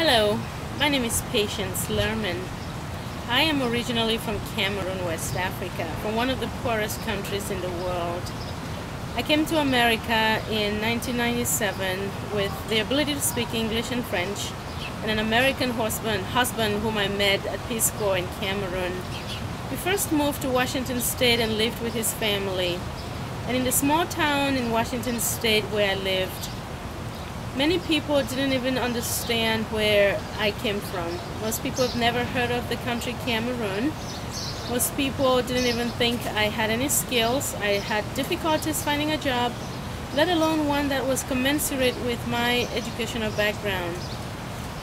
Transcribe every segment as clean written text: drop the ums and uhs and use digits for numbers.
Hello, my name is Patience Lerman. I am originally from Cameroon, West Africa, from one of the poorest countries in the world. I came to America in 1997 with the ability to speak English and French and an American husband whom I met at Peace Corps in Cameroon. We first moved to Washington State and lived with his family. And in the small town in Washington State where I lived, many people didn't even understand where I came from. Most people have never heard of the country Cameroon. Most people didn't even think I had any skills. I had difficulties finding a job, let alone one that was commensurate with my educational background.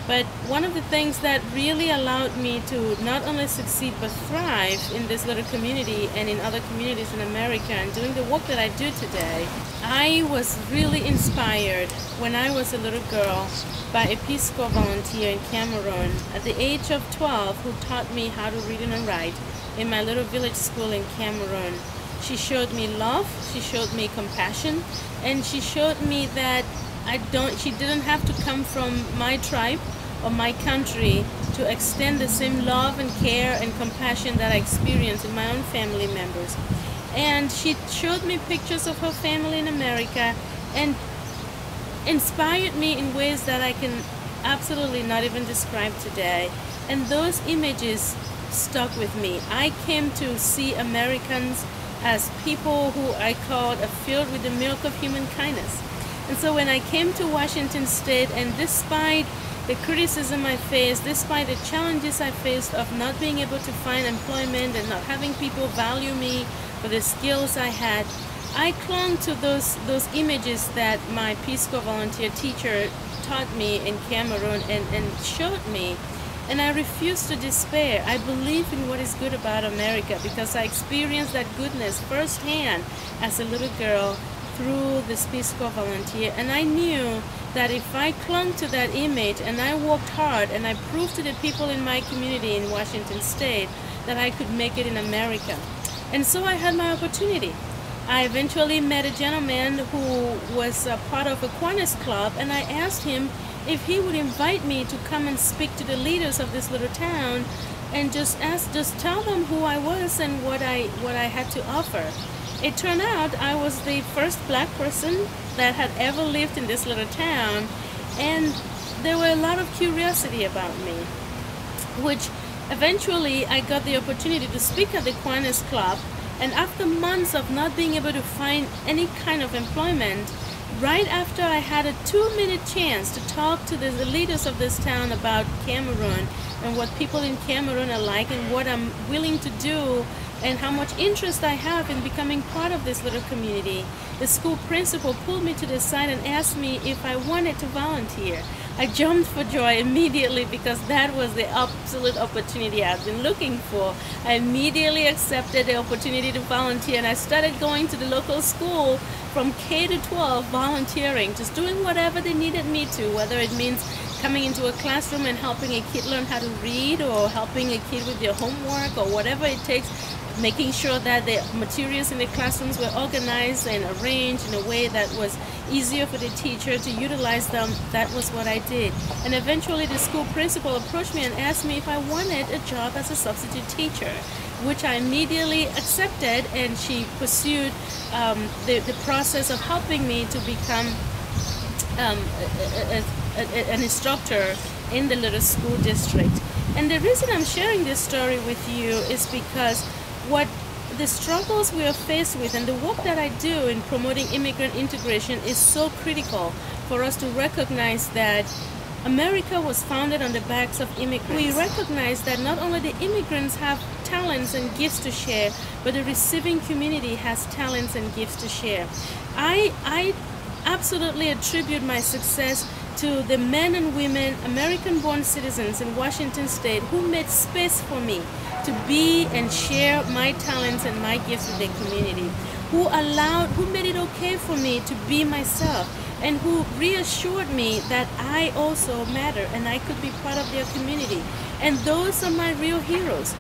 But one of the things that really allowed me to not only succeed but thrive in this little community and in other communities in America and doing the work that I do today, I was really inspired when I was a little girl by a Peace Corps volunteer in Cameroon at the age of 12 who taught me how to read and write in my little village school in Cameroon. She showed me love, she showed me compassion, and she showed me that she didn't have to come from my tribe or my country to extend the same love and care and compassion that I experienced in my own family members. And she showed me pictures of her family in America and inspired me in ways that I can absolutely not even describe today. And those images stuck with me. I came to see Americans as people who I called filled with the milk of human kindness. And so when I came to Washington State, and despite the criticism I faced, despite the challenges I faced of not being able to find employment and not having people value me for the skills I had, I clung to those images that my Peace Corps volunteer teacher taught me in Cameroon and showed me. And I refused to despair. I believe in what is good about America because I experienced that goodness firsthand as a little girl through this Peace Corps volunteer, and I knew that if I clung to that image and I worked hard and I proved to the people in my community in Washington State that I could make it in America. And so I had my opportunity. I eventually met a gentleman who was a part of a Kiwanis Club, and I asked him if he would invite me to come and speak to the leaders of this little town and just tell them who I was and what I had to offer. It turned out I was the first black person that had ever lived in this little town, and there were a lot of curiosity about me, which eventually I got the opportunity to speak at the Kiwanis Club. And after months of not being able to find any kind of employment, right after I had a 2-minute chance to talk to the leaders of this town about Cameroon and what people in Cameroon are like and what I'm willing to do and how much interest I have in becoming part of this little community, the school principal pulled me to the side and asked me if I wanted to volunteer. I jumped for joy immediately because that was the absolute opportunity I've been looking for. I immediately accepted the opportunity to volunteer, and I started going to the local school from K to 12 volunteering, just doing whatever they needed me to, whether it means coming into a classroom and helping a kid learn how to read or helping a kid with their homework or whatever it takes, making sure that the materials in the classrooms were organized and arranged in a way that was easier for the teacher to utilize them. That was what I did. And eventually the school principal approached me and asked me if I wanted a job as a substitute teacher, which I immediately accepted, and she pursued the process of helping me to become an instructor in the little school district. And the reason I'm sharing this story with you is because what the struggles we are faced with and the work that I do in promoting immigrant integration is so critical for us to recognize that America was founded on the backs of immigrants. We recognize that not only the immigrants have talents and gifts to share, but the receiving community has talents and gifts to share. I absolutely attribute my success to the men and women, American-born citizens in Washington State who made space for me to be and share my talents and my gifts with the community, who made it okay for me to be myself, and who reassured me that I also matter and I could be part of their community. And those are my real heroes.